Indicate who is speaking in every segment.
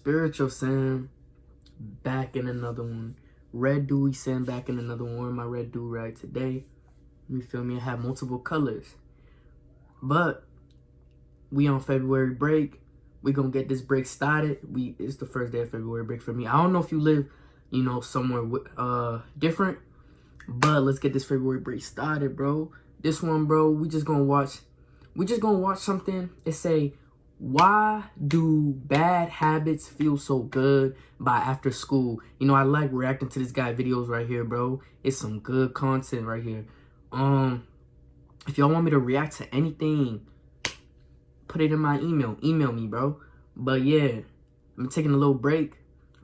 Speaker 1: Spiritual Sam back in another one. Red Dewy Sam back in another one. My red do rag today. You feel me? I have multiple colors. But we on February break. We gonna get this break started. It's the first day of February break for me. I don't know if you live, somewhere different. But let's get this February break started, bro. This one, bro, we just gonna watch something. It say, why do bad habits feel so good by after school? I like reacting to this guy videos right here, bro. It's some good content right here. If y'all want me to react to anything, put it in my email. Email me, bro. But yeah, I'm taking a little break,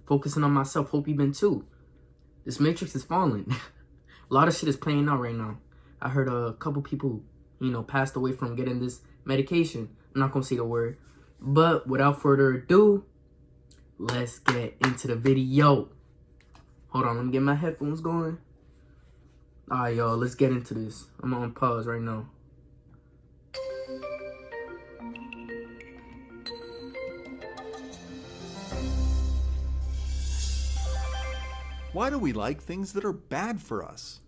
Speaker 1: focusing on myself. Hope you been too. This Matrix is falling. A lot of shit is playing out right now. I heard a couple people, passed away from getting this medication. I'm not gonna say the word. But without further ado, let's get into the video. Hold on, let me get my headphones going. Alright, y'all, let's get into this. I'm on pause right now.
Speaker 2: Why do we like things that are bad for us?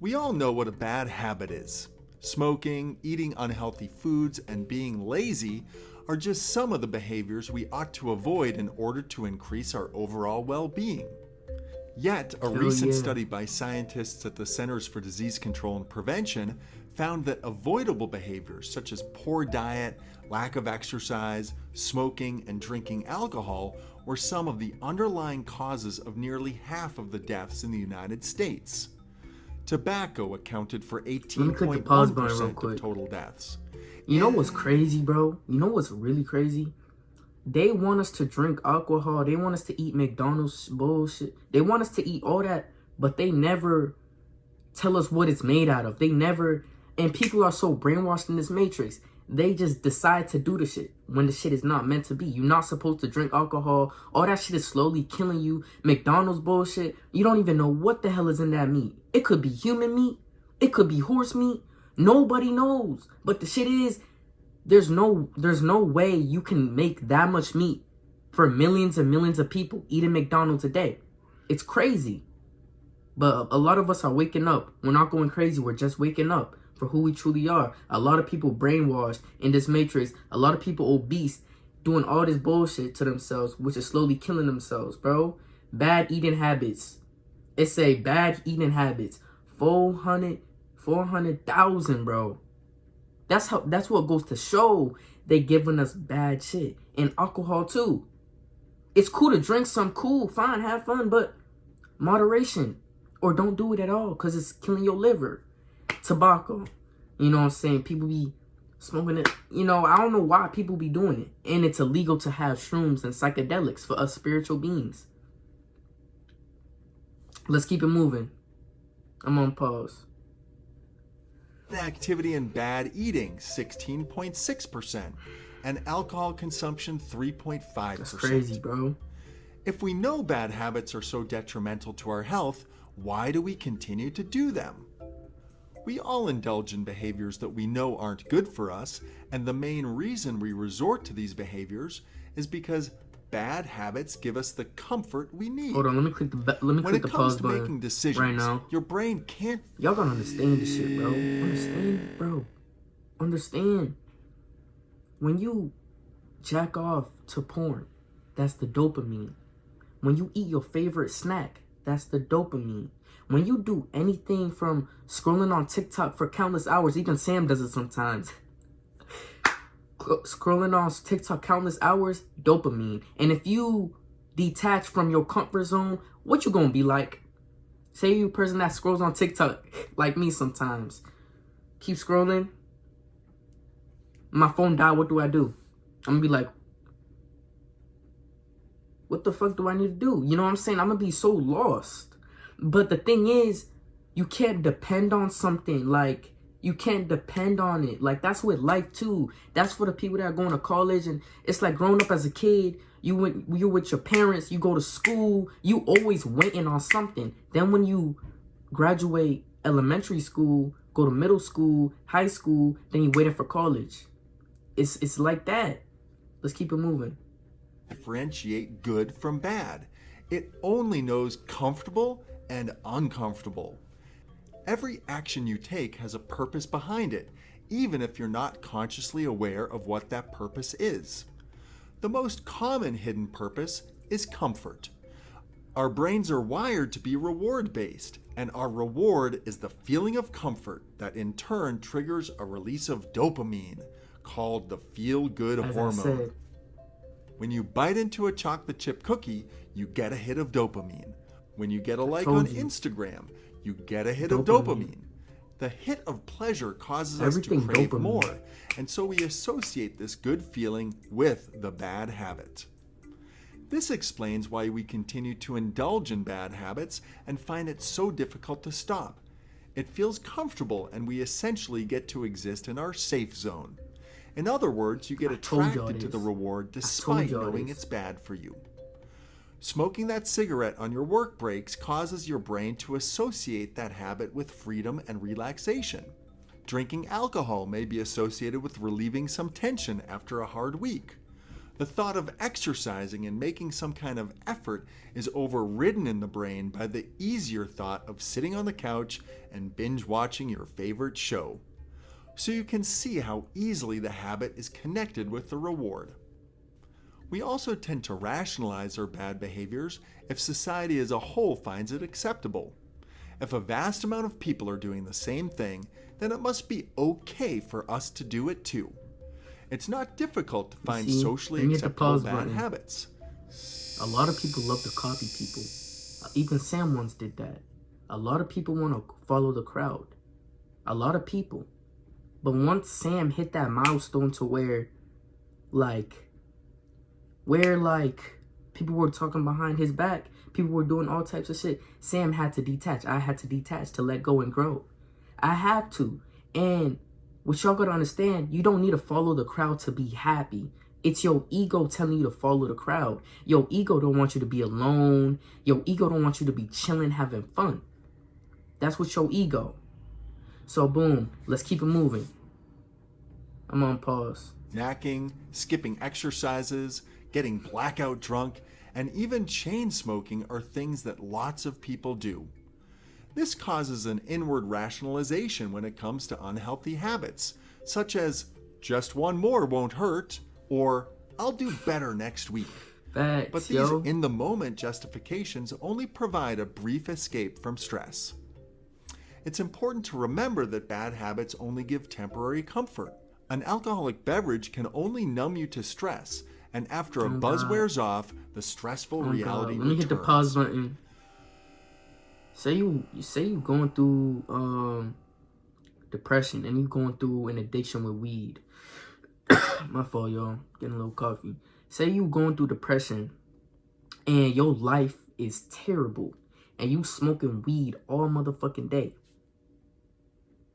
Speaker 2: We all know what a bad habit is. Smoking, eating unhealthy foods, and being lazy are just some of the behaviors we ought to avoid in order to increase our overall well-being. Yet, a recent study by scientists at the Centers for Disease Control and Prevention found that avoidable behaviors such as poor diet, lack of exercise, smoking, and drinking alcohol were some of the underlying causes of nearly half of the deaths in the United States. Tobacco accounted for 18.1% of total deaths.
Speaker 1: You know what's crazy, bro? You know what's really crazy? They want us to drink alcohol. They want us to eat McDonald's bullshit. They want us to eat all that, but they never tell us what it's made out of. They never, and people are so brainwashed in this matrix. They just decide to do the shit when the shit is not meant to be. You're not supposed to drink alcohol. All that shit is slowly killing you. McDonald's bullshit. You don't even know what the hell is in that meat. It could be human meat. It could be horse meat. Nobody knows. But the shit is, there's no way you can make that much meat for millions and millions of people eating McDonald's a day. It's crazy. But a lot of us are waking up. We're not going crazy. We're just waking up for who we truly are. A lot of people brainwashed in this matrix. A lot of people obese, doing all this bullshit to themselves, which is slowly killing themselves, bro. Bad eating habits. It say bad eating habits. 400,000, bro. That's what goes to show they giving us bad shit. And alcohol too. It's cool to drink some, cool, fine, have fun, but moderation. Or don't do it at all, because it's killing your liver. Tobacco. You know what I'm saying? People be smoking it. I don't know why people be doing it. And it's illegal to have shrooms and psychedelics for us spiritual beings. Let's keep it moving. I'm on pause.
Speaker 2: Activity and bad eating, 16.6%. And alcohol consumption, 3.5%.
Speaker 1: That's crazy, bro.
Speaker 2: If we know bad habits are so detrimental to our health, why do we continue to do them? We all indulge in behaviors that we know aren't good for us, and the main reason we resort to these behaviors is because bad habits give us the comfort we need.
Speaker 1: Hold on, let me click the pause button.
Speaker 2: When it comes to making decisions,
Speaker 1: right now,
Speaker 2: your brain can't...
Speaker 1: Y'all gotta understand this shit, bro. Understand. When you jack off to porn, that's the dopamine. When you eat your favorite snack, that's the dopamine. When you do anything from scrolling on TikTok for countless hours, even Sam does it sometimes. Scrolling on TikTok countless hours, dopamine. And if you detach from your comfort zone, what you gonna be like? Say you a person that scrolls on TikTok like me sometimes. Keep scrolling. My phone died, what do? I'm gonna be like, what the fuck do I need to do? You know what I'm saying? I'm gonna be so lost. But the thing is, you can't depend on something. Like, you can't depend on it. Like, that's with life too. That's for the people that are going to college. And it's like growing up as a kid, you're with your parents, you go to school, you always waiting on something. Then when you graduate elementary school, go to middle school, high school, then you're waiting for college. It's like that. Let's keep it moving.
Speaker 2: differentiate good from bad. It only knows comfortable and uncomfortable. Every action you take has a purpose behind it, even if you're not consciously aware of what that purpose is. The most common hidden purpose is comfort. Our brains are wired to be reward-based, and our reward is the feeling of comfort that in turn triggers a release of dopamine, called the feel-good hormone. When you bite into a chocolate chip cookie, you get a hit of dopamine. When you get a like on Instagram, you get a hit of dopamine. The hit of pleasure causes us to crave more, and so we associate this good feeling with the bad habit. This explains why we continue to indulge in bad habits and find it so difficult to stop. It feels comfortable, and we essentially get to exist in our safe zone. In other words, you get attracted to the reward despite knowing it's bad for you. Smoking that cigarette on your work breaks causes your brain to associate that habit with freedom and relaxation. Drinking alcohol may be associated with relieving some tension after a hard week. The thought of exercising and making some kind of effort is overridden in the brain by the easier thought of sitting on the couch and binge watching your favorite show. So you can see how easily the habit is connected with the reward. We also tend to rationalize our bad behaviors if society as a whole finds it acceptable. If a vast amount of people are doing the same thing, then it must be okay for us to do it too. It's not difficult to find socially acceptable bad habits.
Speaker 1: A lot of people love to copy people. Even Sam once did that. A lot of people want to follow the crowd. A lot of people. But once Sam hit that milestone to where people were talking behind his back, people were doing all types of shit, Sam had to detach. I had to detach to let go and grow. I had to. And what y'all gotta understand, you don't need to follow the crowd to be happy. It's your ego telling you to follow the crowd. Your ego don't want you to be alone. Your ego don't want you to be chilling, having fun. That's what your ego. So boom, let's keep it moving. I'm on pause.
Speaker 2: Snacking, skipping exercises, getting blackout drunk, and even chain smoking are things that lots of people do. This causes an inward rationalization when it comes to unhealthy habits, such as, just one more won't hurt, or I'll do better next week.
Speaker 1: Facts,
Speaker 2: but these in-the-moment justifications only provide a brief escape from stress. It's important to remember that bad habits only give temporary comfort. An alcoholic beverage can only numb you to stress, and after a buzz wears off, the stressful reality returns.
Speaker 1: Let me hit the pause button. Say you going through depression and you going through an addiction with weed. My fault, y'all. Getting a little coffee. Say you going through depression and your life is terrible and you smoking weed all motherfucking day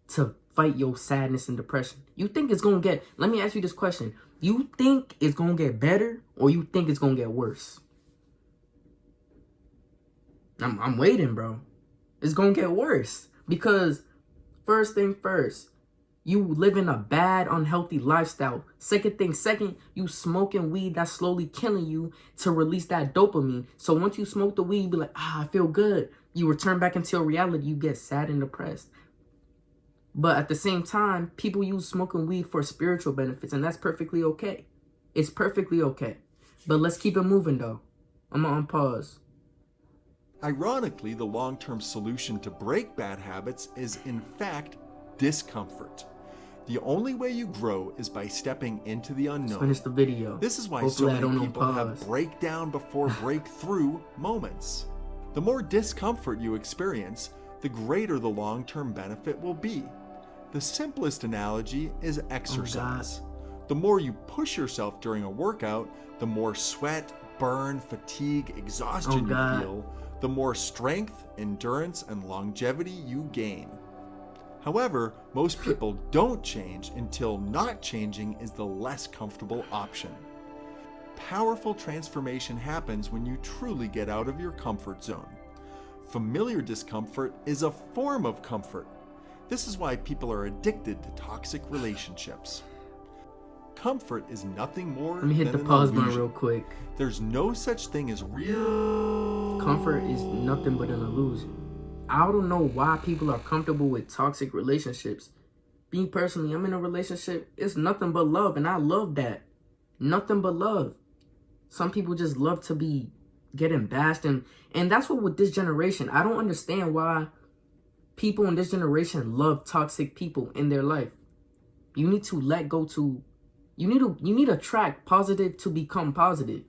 Speaker 1: to fight your sadness and depression. You think it's gonna get, let me ask you this question. You think it's gonna get better or you think it's gonna get worse? I'm waiting, bro. It's gonna get worse because first thing first, you living a bad, unhealthy lifestyle. Second, you smoking weed that's slowly killing you to release that dopamine. So once you smoke the weed, you be like, I feel good. You return back into reality, you get sad and depressed. But at the same time, people use smoking weed for spiritual benefits, and that's perfectly okay. It's perfectly okay. But let's keep it moving, though. I'm on pause.
Speaker 2: Ironically, the long-term solution to break bad habits is, in fact, discomfort. The only way you grow is by stepping into the unknown.
Speaker 1: Let's finish the video.
Speaker 2: This is why so many people have breakdown before breakthrough moments. The more discomfort you experience, the greater the long-term benefit will be. The simplest analogy is exercise. The more you push yourself during a workout, the more sweat, burn, fatigue, exhaustion you feel, the more strength, endurance, and longevity you gain. However, most people don't change until not changing is the less comfortable option. Powerful transformation happens when you truly get out of your comfort zone. Familiar discomfort is a form of comfort. This is why people are addicted to toxic relationships. Discomfort is nothing more
Speaker 1: Let me hit
Speaker 2: than
Speaker 1: the
Speaker 2: an
Speaker 1: pause button
Speaker 2: illusion.
Speaker 1: real quick.
Speaker 2: There's no such thing as real
Speaker 1: Comfort is nothing but an illusion. I don't know why people are comfortable with toxic relationships. Me personally, I'm in a relationship. It's nothing but love, and I love that. Nothing but love. Some people just love to be getting bashed, and that's what with this generation. I don't understand why people in this generation love toxic people in their life. You need to let go to, you need to attract positive to become positive.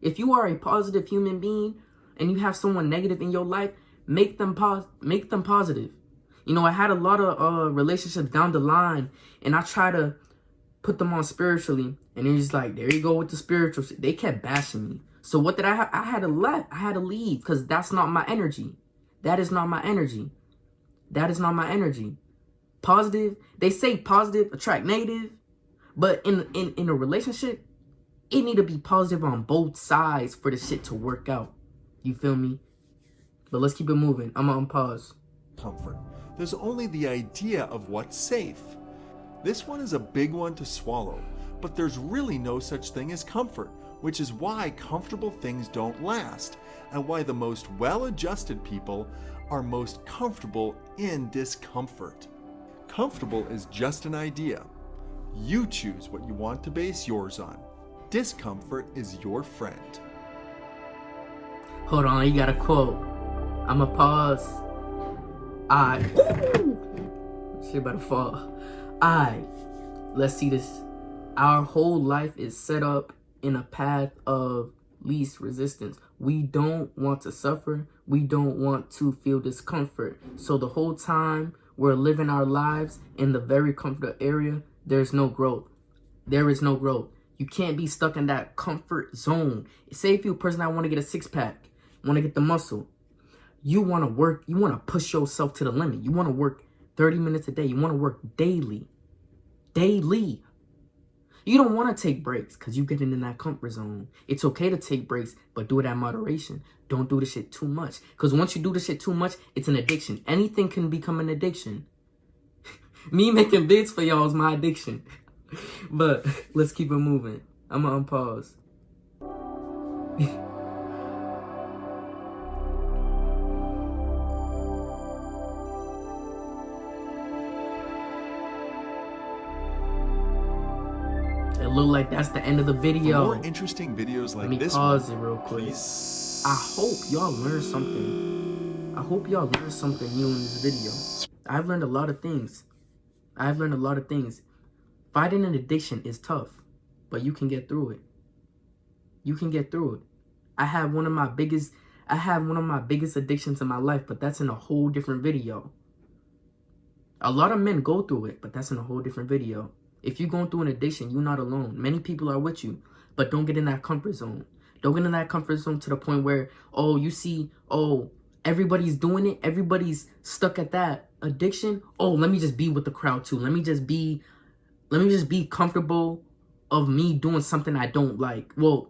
Speaker 1: If you are a positive human being and you have someone negative in your life, make them positive. You know, I had a lot of relationships down the line, and I try to put them on spiritually, and it's just like, there you go with the spiritual shit. They kept bashing me. So what did I have? I had to left. I had to leave, because that's not my energy. That is not my energy. That is not my energy. Positive, they say positive attract negative, but in a relationship, it need to be positive on both sides for the shit to work out. You feel me? But let's keep it moving. I'm on pause.
Speaker 2: comfort. There's only the idea of what's safe. This one is a big one to swallow, but there's really no such thing as comfort, which is why comfortable things don't last, and why the most well-adjusted people are most comfortable in discomfort. Comfortable is just an idea. You choose what you want to base yours on. Discomfort is your friend.
Speaker 1: Hold on, you got a quote. I'ma pause. Shit about to fall. Let's see this. Our whole life is set up in a path of least resistance. We don't want to suffer. We don't want to feel discomfort. So the whole time we're living our lives in the very comfortable area, there's no growth. There is no growth. You can't be stuck in that comfort zone. Say if you're a person that want to get a six-pack, want to get the muscle. You want to work. You want to push yourself to the limit. You want to work 30 minutes a day. You want to work daily. Daily. You don't want to take breaks because you get in that comfort zone. It's okay to take breaks, but do it at moderation. Don't do the shit too much. Because once you do the shit too much, it's an addiction. Anything can become an addiction. Me making vids for y'all is my addiction. But let's keep it moving. I'm going to unpause. It look like that's the end of the video.
Speaker 2: For more interesting videos like
Speaker 1: Let me
Speaker 2: this
Speaker 1: pause
Speaker 2: one,
Speaker 1: it real quick.
Speaker 2: please.
Speaker 1: I hope y'all learned something. I hope y'all learned something new in this video. I've learned a lot of things. Fighting an addiction is tough, but you can get through it. You can get through it. I have one of my biggest addictions in my life, but that's in a whole different video. A lot of men go through it, but that's in a whole different video. If you're going through an addiction, you're not alone. Many people are with you, but don't get in that comfort zone. Don't get in that comfort zone to the point where, you see, everybody's doing it. Everybody's stuck at that addiction. Let me just be with the crowd too. Let me just be comfortable of me doing something I don't like. Well,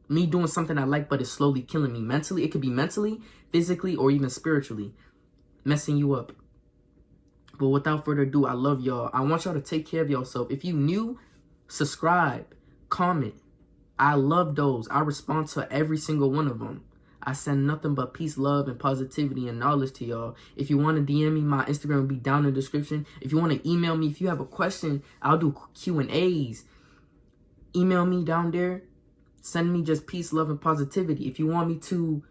Speaker 1: me doing something I like, but it's slowly killing me mentally. It could be mentally, physically, or even spiritually, messing you up. But without further ado, I love y'all. I want y'all to take care of yourself. If you new, subscribe, comment. I love those. I respond to every single one of them. I send nothing but peace, love, and positivity and knowledge to y'all. If you want to DM me, my Instagram will be down in the description. If you want to email me, if you have a question, I'll do Q&As. Email me down there. Send me just peace, love, and positivity. If you want me to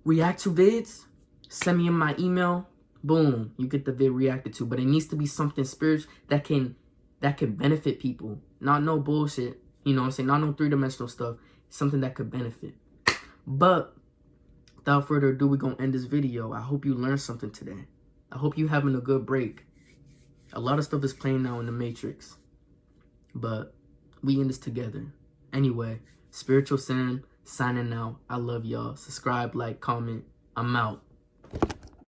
Speaker 1: react to vids, send me in my email. Boom, you get the vid reacted to. But it needs to be something spiritual that can benefit people. Not no bullshit. You know what I'm saying? Not no three-dimensional stuff. Something that could benefit. But without further ado, we're going to end this video. I hope you learned something today. I hope you having a good break. A lot of stuff is playing now in the Matrix. But we in this together. Anyway, Spiritual Sam signing out. I love y'all. Subscribe, like, comment. I'm out.